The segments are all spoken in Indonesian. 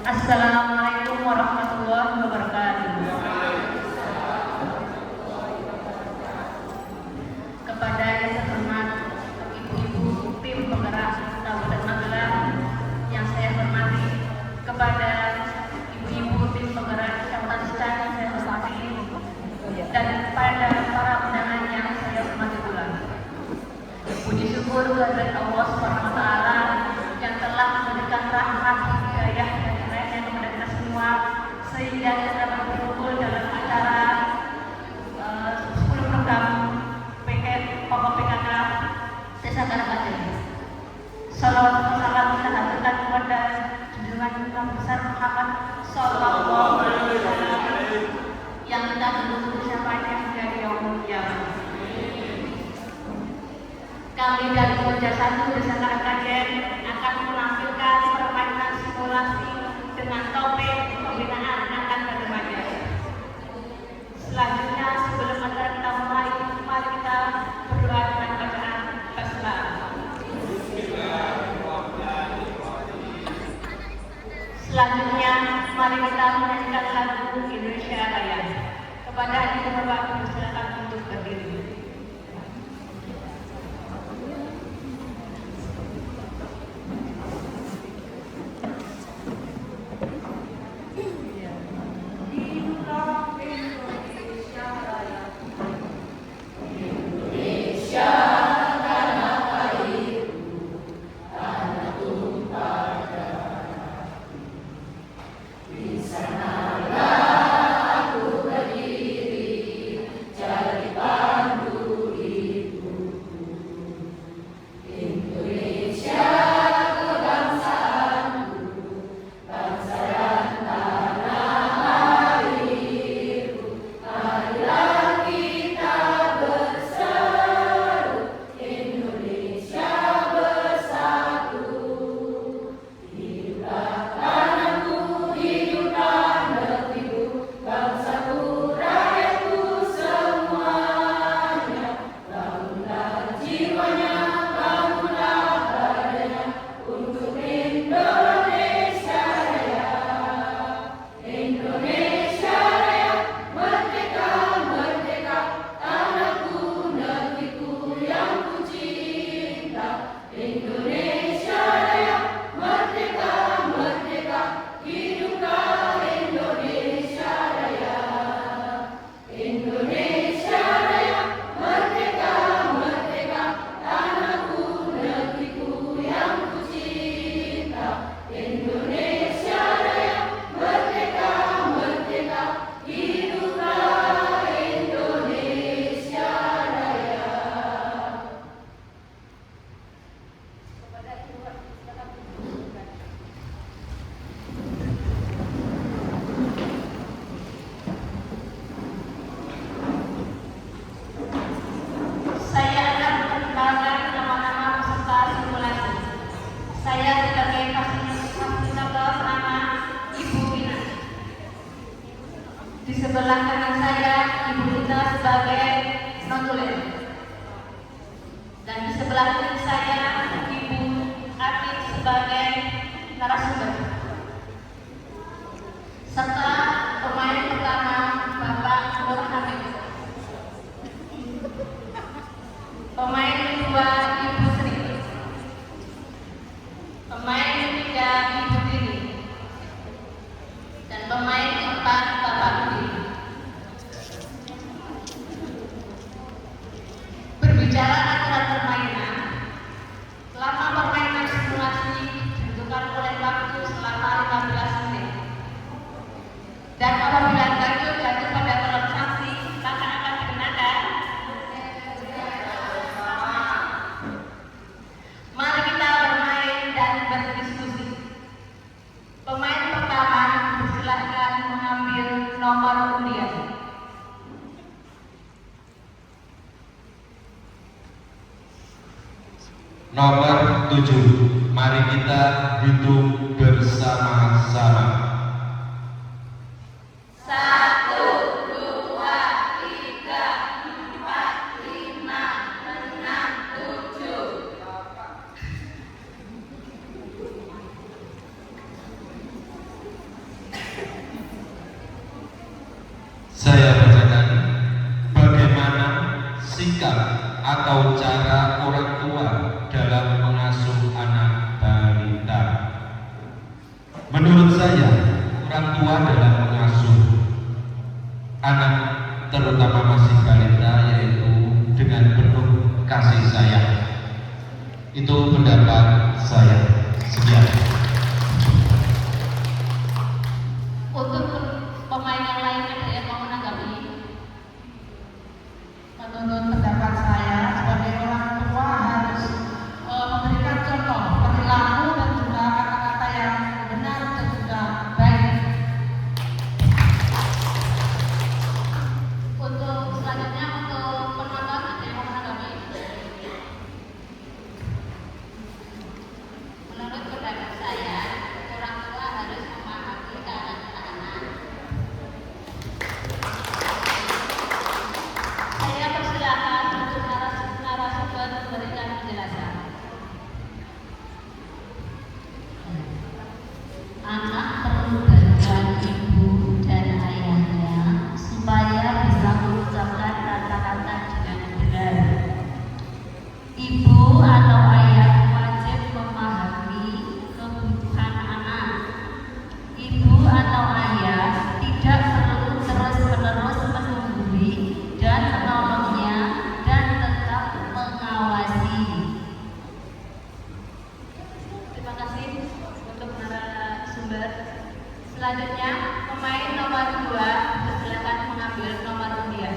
Assalamualaikum warahmatullahi wabarakatuh. Kepada yang terhormat ibu-ibu tim penggerak Kabupaten Magelang yang saya hormati, kepada ibu-ibu tim penggerak Kecamatan Sican yang saya hormati, dan kepada para undangan yang saya hormati pula. Puji syukur kehadirat Allah Subhanahu wa taala yang telah memberikan rahmat, hidayah dan hidayah kepada kita semua sehingga kita dapat berkumpul dalam acara 10 program pokok PKK Desa Karangkajen. Salawat dan salam kita haturkan kepada junjungan Imam besar Muhammad Sallallahu Alaihi Wasallam yang kita tunggu syafaatnya dari yaumul qiyamah. Kami dari Pemda 1 Desa Karangkajen akan menampilkan permainan simulasi dengan topik pembinaan anak remaja. Selanjutnya, sebelum acara kita mulai, mari kita berdoa dengan bacaan basmalah. Selanjutnya, mari kita menyanyikan lagu Indonesia Raya. Kepada hadirin Bapak, silakan untuk berdiri. Di sebelah kanan saya Ibu Rita sebagai notulen, dan di sebelah kiri saya Ibu Atik sebagai Nomor 7, mari kita hitung bersama-sama. 1, 2, 3, 4, 5, 6, 7. Saya bacakan bagaimana sikap atau cara orang tua dalam mengasuh anak balita. Menurut saya, orang tua dalam mengasuh anak terutama masih balita yaitu dengan penuh kasih sayang. Itu pendapat saya. Sekian. Untuk pemain yang lain ada yang mau menanggapi? Menurut pendapat saya, sebagai orang tua harus memberikan contoh perilaku dan juga kata-kata yang benar dan juga baik. Untuk selanjutnya untuk penonton ada yang mau menanggapi? Menurut pendapat saya, orang tua harus memahami keadaan anak. Saya persilakan untuk narasumber memberikan penjelasan. Anak perlu bantuan ibu dan ayahnya supaya bisa mengucapkan kata-kata dengan benar. Ibu atau ayah wajib memahami kebutuhan anak. Ibu atau ayah tidak perlu terus-menerus menunggui dan menolongnya dan tetap mengawasi. Terima kasih untuk narasumber. Selanjutnya, pemain nomor 2 silakan mengambil nomor undian.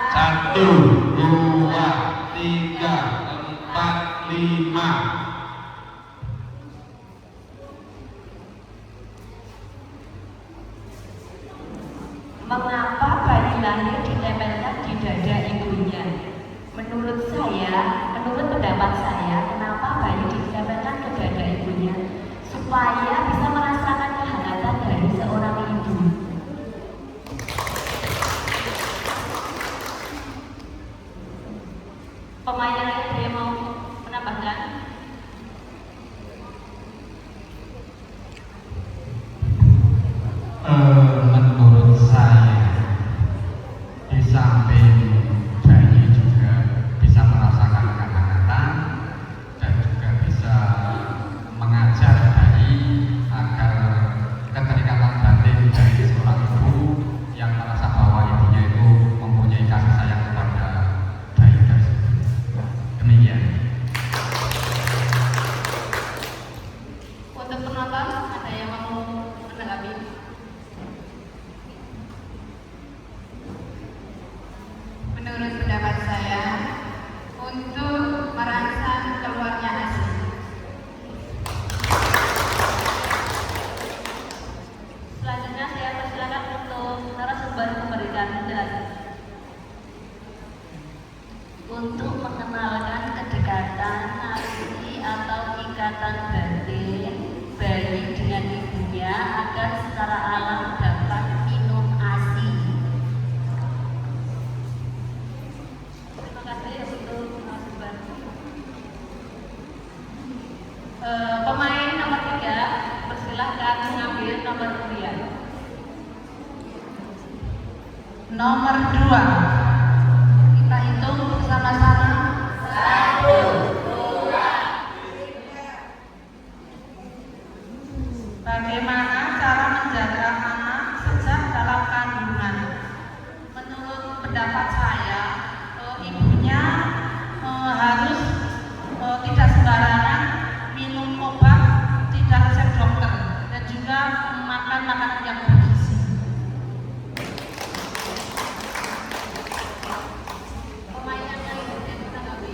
Satu, dua, tiga, empat, lima. Mengapa bayi lahir ditempelkan di dada ibunya? Menurut pendapat saya, kenapa bayi ditempelkan ke dada ibunya? Supaya bisa merasakan kehangatan dari seorang ibu. Pemain yang lain ada yang mau menambahkan? Menurut saya, di samping bayi juga bisa merasakan kehangatan dan juga bisa mengajar bayi agar keterikatan batin dari seorang ibu yang merasa bahwa ibunya itu mempunyai kasih sayang kepada bayi tersebut. Demikian. Untuk penonton ada yang mau menanggapi? Menurut pendapat saya, untuk merangsang keluarnya ASI. Selanjutnya saya persilakan untuk narasumber memberikan penjelasan. Untuk mengenalkan kedekatan naluri atau ikatan batin bayi dengan ibunya agar secara alam dapat minum ASI. Terima kasih untuk narasumber. Pemain nomor 3 persilahkan mengambil nomor undian. Nomor 2, kita hitung bersama-sama. 1, 2. Bagaimana cara menjaga anak sejak dalam kandungan? Menurut pendapat saya, ibunya harus tidak sembarangan minum obat tidak resep dokter dan juga makan makanan yang bergizi. Pemain yang lain ada yang menanggapi?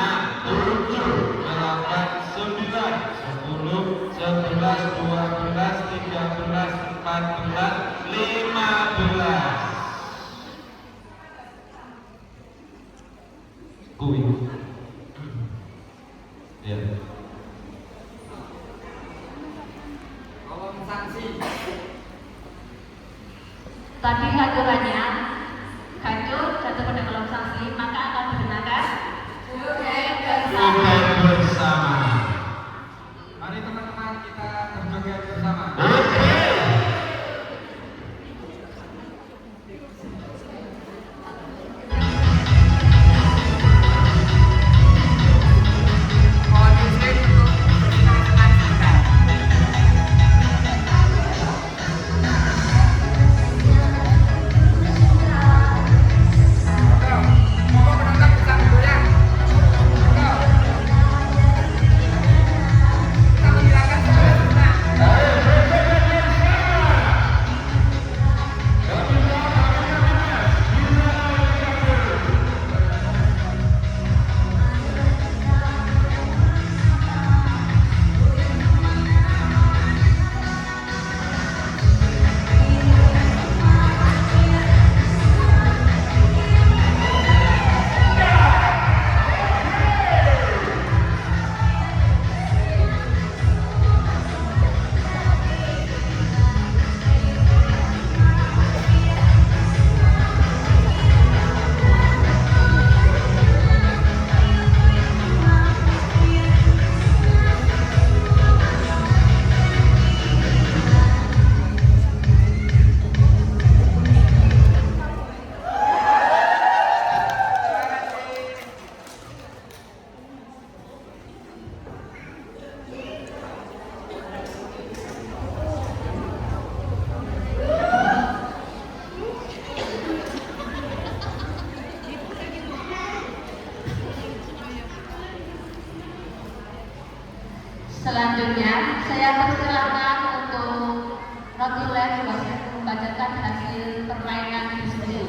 7, 8, 9, 10, 11, 12, 13, 14, 15. Kuwi. Ya. Kolom sanksi. Tadi aturannya, hancur jatuh pada kolom sanksi, maka akan dikenakan joget bersama. Joget bersama. Mari teman-teman kita berjoget bersama. Oke. Mohon izin untuk bersenang-senang sebentar. Monggo penonton bisa bergoyang. Monggo. Kita menghilangkan segala senang. Selanjutnya, saya persilahkan untuk reguler membacakan hasil permainan diskusi.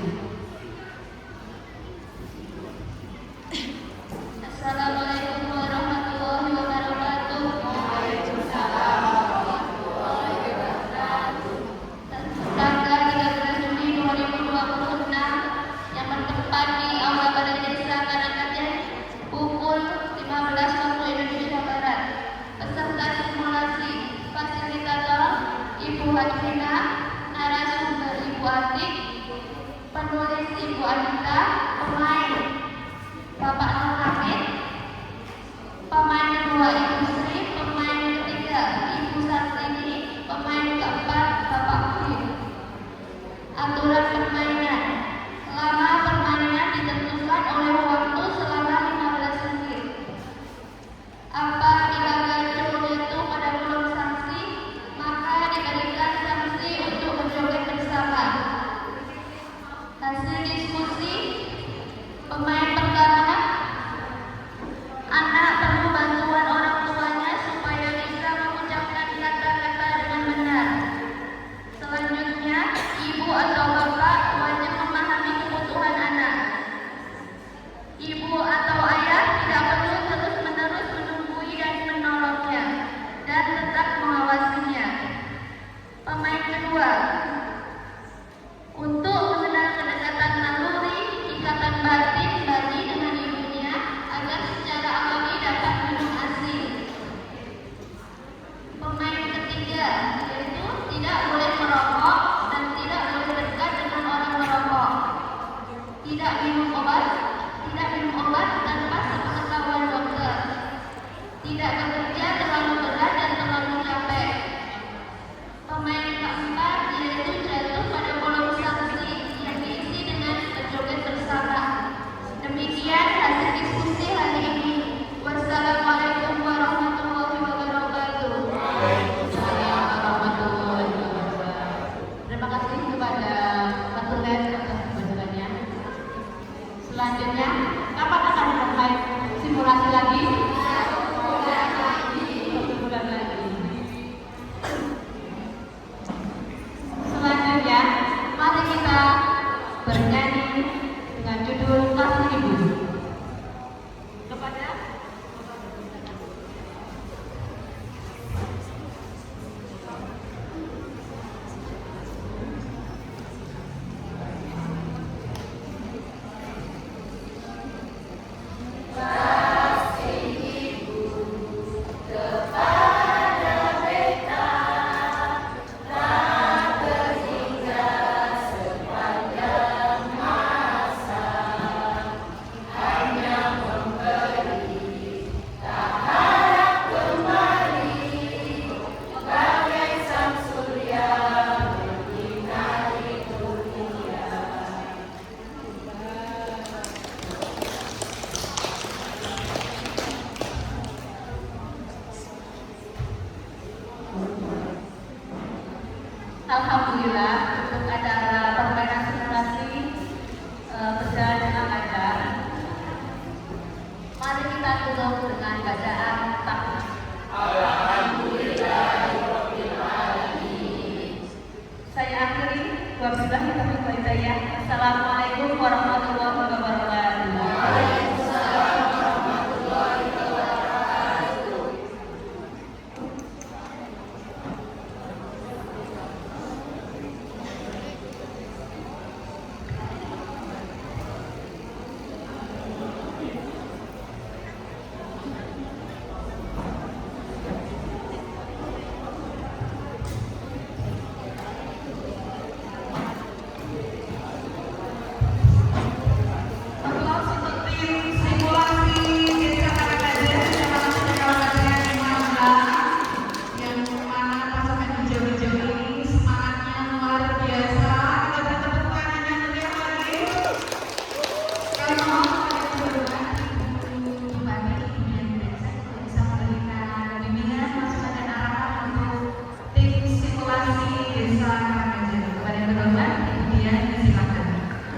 Assalamualaikum warahmatullahi wabarakatuh. Waalaikumsalam warahmatullahi wabarakatuh. Tanggal 13 Juni 2026 yang bertempat di Aula Balai Desa Karangkajen pukul 15 waktu Indonesia Barat. Peserta simulasi fasilitator Ibu Hadrina, narasumber alhamdulillah untuk acara permainan simulasi berjalan dengan lancar. Mari kita tutup dengan bacaan